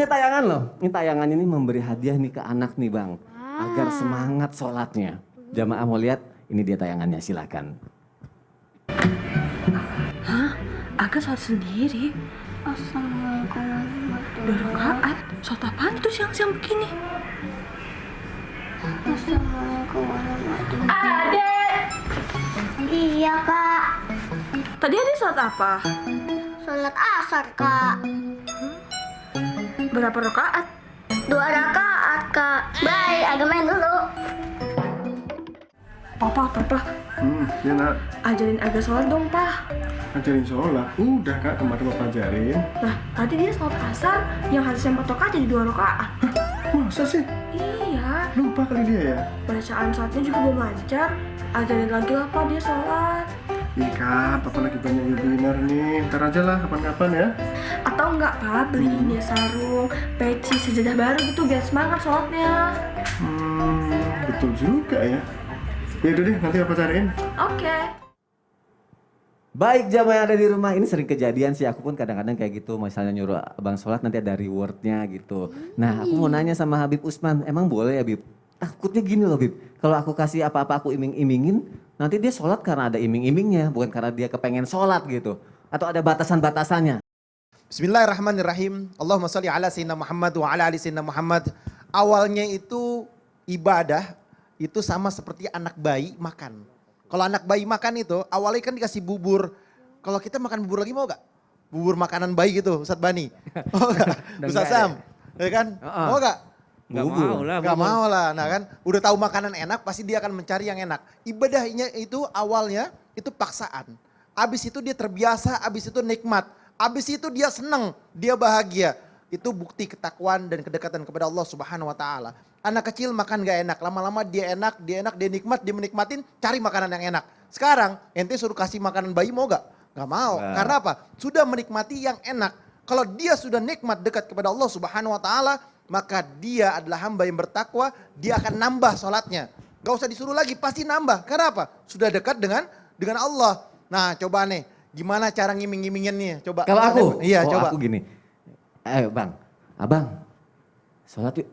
punya tayangan loh. Ini tayangan ini memberi hadiah nih ke anak nih Bang. Agar semangat sholatnya. Jamaah mau lihat? Ini dia tayangannya, silakan. Hah? Aga sholat sendiri? Assalamualaikum warahmatullahi 2 rakaat? Sholat apaan itu siang-siang begini? Assalamualaikum warahmatullahi Adek! Iya kak, Tadi Adek sholat apa? sholat asar kak. Berapa rakaat? 2 rakaat kak. Bye, agak main dulu. Papa, Ya nak, ajarin Aga sholat dong, Pak. ajarin sholat. Udah kak, kemarin bapak ajarin. Nah, tadi dia sholat asar yang harusnya 4 rakaat jadi 2 rakaat. Masa sih? Iya, Lupa kali dia ya? bacaan sholatnya juga belum lancar. Ajarin lagi lah, Pak, dia sholat. Ih kak, papa lagi banyak webinar nih. Ntar aja lah, kapan-kapan ya. Atau enggak, Pak, beliin dia sarung, peci, sejadah baru gitu biar semangat sholatnya. Betul juga ya. Ya udah deh, nanti apa cariin. Oke. Baik jamaah yang ada di rumah, ini sering kejadian sih, aku pun kadang-kadang kayak gitu, misalnya nyuruh abang sholat nanti ada rewardnya gitu. Nah aku mau nanya sama Habib Usman, emang boleh ya Bib? Takutnya gini loh Bib, kalau aku kasih apa-apa aku iming-imingin, nanti dia sholat karena ada iming-imingnya, bukan karena dia kepengen sholat gitu. Atau ada batasan-batasannya. Bismillahirrahmanirrahim. Allahumma sholli ala sayyidina Muhammad wa ala ali sayyidina Muhammad. Awalnya itu ibadah itu sama seperti anak bayi makan. Kalau anak bayi makan itu awalnya kan dikasih bubur. Kalau kita makan bubur lagi mau gak? Bubur makanan bayi gitu Ustadz Bani. Mau gak? Ustadz Sam. Ya kan? Mau gak? Nggak mau lah. Gak mau lah. Nah kan udah tahu makanan enak pasti dia akan mencari yang enak. Ibadahnya itu awalnya itu paksaan. Abis itu dia terbiasa, abis itu nikmat. Abis itu dia senang, dia bahagia. Itu bukti ketakwaan dan kedekatan kepada Allah Subhanahu wa taala. Anak kecil makan gak enak, lama-lama dia enak, dia nikmat, dia menikmatin, cari makanan yang enak. Sekarang ente suruh kasih makanan bayi mau gak? Gak mau. Karena apa? Sudah menikmati yang enak. Kalau dia sudah nikmat dekat kepada Allah Subhanahu wa taala, maka dia adalah hamba yang bertakwa, dia akan nambah sholatnya. Gak usah disuruh lagi, pasti nambah. Karena apa? Sudah dekat dengan Allah. Nah coba nih, gimana cara ngiming-ngiminginnya? Coba. Kalau aku? Iya coba. Aku gini, Bang, abang, sholat yuk.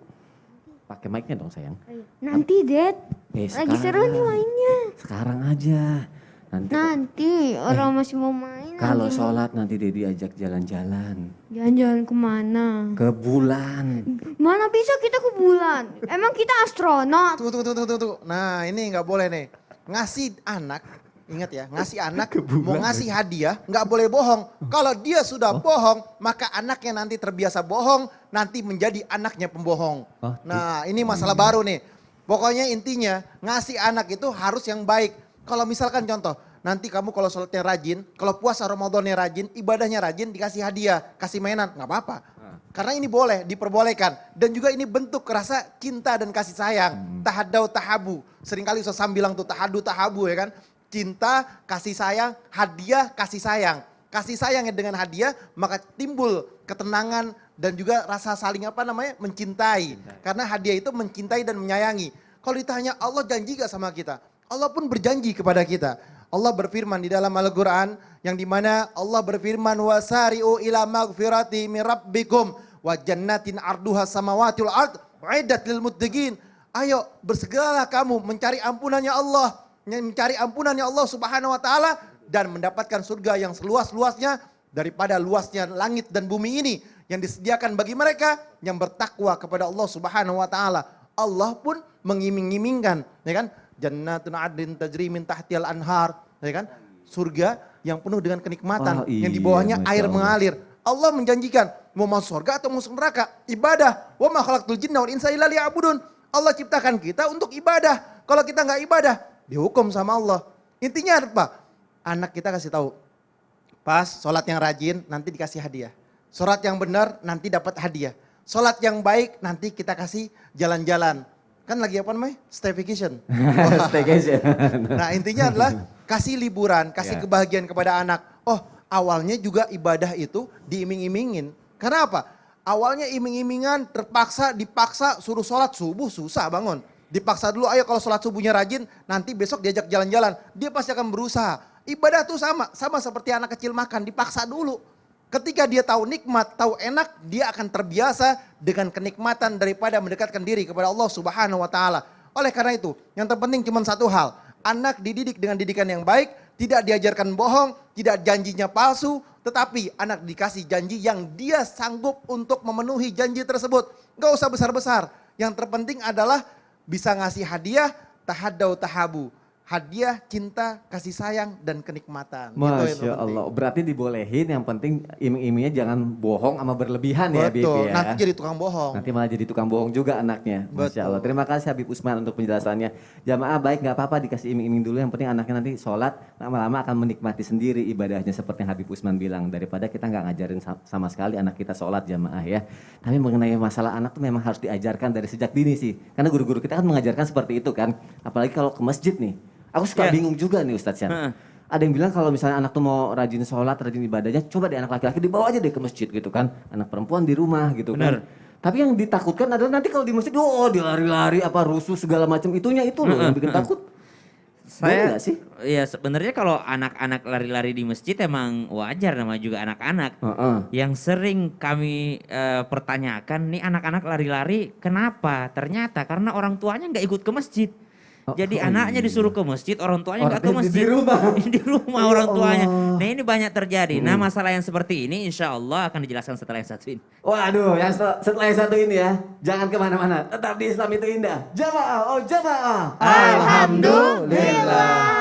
Pakai mic-nya dong sayang. Nanti Dad, lagi seru nih mainnya. Sekarang aja. Nanti orang masih mau main. Kalau lagi. sholat nanti Dedi ajak jalan-jalan. Jalan-jalan kemana? Ke bulan. Mana bisa kita ke bulan? Emang kita astronot? Tunggu. Nah ini nggak boleh nih. Ngasih anak, ingat ya, ngasih anak mau ngasih hadiah nggak boleh bohong. Kalau dia sudah bohong, maka anaknya nanti terbiasa bohong, nanti menjadi anaknya pembohong. Nah ini masalah baru nih. Pokoknya intinya ngasih anak itu harus yang baik. Kalau misalkan contoh, nanti kamu kalau sholatnya rajin, kalau puasa Ramadannya rajin, ibadahnya rajin, dikasih hadiah, kasih mainan, nggak apa-apa. Karena ini boleh, diperbolehkan. Dan juga ini bentuk rasa cinta dan kasih sayang. Tahadau tahabu. Seringkali Ustaz Sam bilang tuh tahadu tahabu ya kan. Cinta, kasih sayang, hadiah, kasih sayang. Kasih sayangnya dengan hadiah, maka timbul ketenangan dan juga rasa saling mencintai. Karena hadiah itu mencintai dan menyayangi. Kalau ditanya Allah janji gak sama kita? Allah pun berjanji kepada kita. Allah berfirman di dalam Al-Quran yang dimana Allah berfirman wasari'u ila magfirati min rabbikum wa jannatin arduha samawati wal ard uiddat lil muttaqin. Ayo bersegeralah kamu mencari ampunannya Allah, mencari ampunannya Allah Subhanahu wa taala dan mendapatkan surga yang seluas-luasnya daripada luasnya langit dan bumi ini yang disediakan bagi mereka yang bertakwa kepada Allah Subhanahu wa taala. Allah pun mengiming-imingkan, ya kan? Jannatun adlin tajri min tahtiyal anhar, ya kan? Surga yang penuh dengan kenikmatan, yang di bawahnya air mengalir. Allah menjanjikan mau masuk surga atau masuk neraka, ibadah. Wa ma khalaqtul jinna wal insa illa liya'budun. Allah ciptakan kita untuk ibadah. Kalau kita nggak ibadah, dihukum sama Allah. Intinya apa? Anak kita kasih tahu. Pas sholat yang rajin nanti dikasih hadiah. Sholat yang benar nanti dapat hadiah. Sholat yang baik nanti kita kasih jalan-jalan. Kan lagi apa namanya? Staycation. Staycation. Nah intinya adalah kasih liburan, kasih kebahagiaan kepada anak. Oh awalnya juga ibadah itu diiming-imingin. Karena apa? Awalnya iming-imingan, terpaksa, dipaksa, suruh sholat subuh susah bangun. Dipaksa dulu, ayo kalau sholat subuhnya rajin, nanti besok diajak jalan-jalan. Dia pasti akan berusaha. Ibadah tuh sama seperti anak kecil makan, dipaksa dulu. Ketika dia tahu nikmat, tahu enak, dia akan terbiasa dengan kenikmatan daripada mendekatkan diri kepada Allah Subhanahu wa taala. Oleh karena itu, yang terpenting cuma satu hal. Anak dididik dengan didikan yang baik, tidak diajarkan bohong, tidak janjinya palsu, tetapi anak dikasih janji yang dia sanggup untuk memenuhi janji tersebut. Gak usah besar-besar. Yang terpenting adalah bisa ngasih hadiah, tahadau tahabu. Hadiah, cinta, kasih sayang, dan kenikmatan. Gitu yang Masya terpenting. Allah, berarti dibolehin, yang penting iming-imingnya jangan bohong sama berlebihan ya Habib Betul, ya. nanti jadi tukang bohong. Nanti malah jadi tukang bohong juga anaknya. Masya Allah. Betul. Terima kasih Habib Usman untuk penjelasannya. Jamaah baik, nggak apa-apa dikasih iming-iming dulu. Yang penting anaknya nanti sholat, lama-lama akan menikmati sendiri ibadahnya seperti yang Habib Usman bilang. Daripada kita nggak ngajarin sama sekali anak kita sholat jamaah ya. Tapi mengenai masalah anak tuh memang harus diajarkan dari sejak dini sih. Karena guru-guru kita kan mengajarkan seperti itu kan. Apalagi kalau ke masjid nih. Aku suka bingung juga nih Ustadz Syam. Ada yang bilang kalau misalnya anak tuh mau rajin sholat, rajin ibadahnya, coba deh anak laki-laki dibawa aja deh ke masjid gitu kan. Anak perempuan di rumah gitu kan. Tapi yang ditakutkan adalah nanti kalau di masjid, oh dia lari-lari apa rusuh segala macam itunya itu loh yang bikin takut. Boleh Saya nggak sih? ya sebenarnya kalau anak-anak lari-lari di masjid emang wajar, namanya juga anak-anak. Heeh. Yang sering kami pertanyakan nih, anak-anak lari-lari kenapa? Ternyata karena orang tuanya nggak ikut ke masjid. Jadi anaknya disuruh ke masjid, orang tuanya nggak ke Orang- di masjid. rumah. Di rumah Ya orang tuanya. Allah. Nah ini banyak terjadi. Nah masalah yang seperti ini insya Allah akan dijelaskan setelah yang satu ini. Waduh, yang setelah yang satu ini ya, jangan kemana-mana. Tetap di Islam itu indah. Jamaah, oh jamaah. Alhamdulillah.